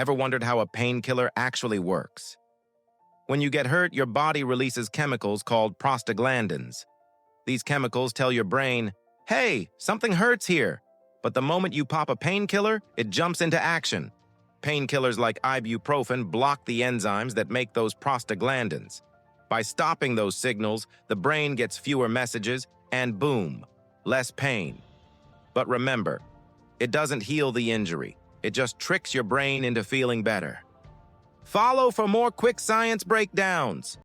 Ever wondered how a painkiller actually works? When you get hurt, your body releases chemicals called prostaglandins. These chemicals tell your brain, hey, something hurts here. But the moment you pop a painkiller, it jumps into action. Painkillers like ibuprofen block the enzymes that make those prostaglandins. By stopping those signals, the brain gets fewer messages, and boom, less pain. But remember, it doesn't heal the injury. It just tricks your brain into feeling better. Follow for more quick science breakdowns.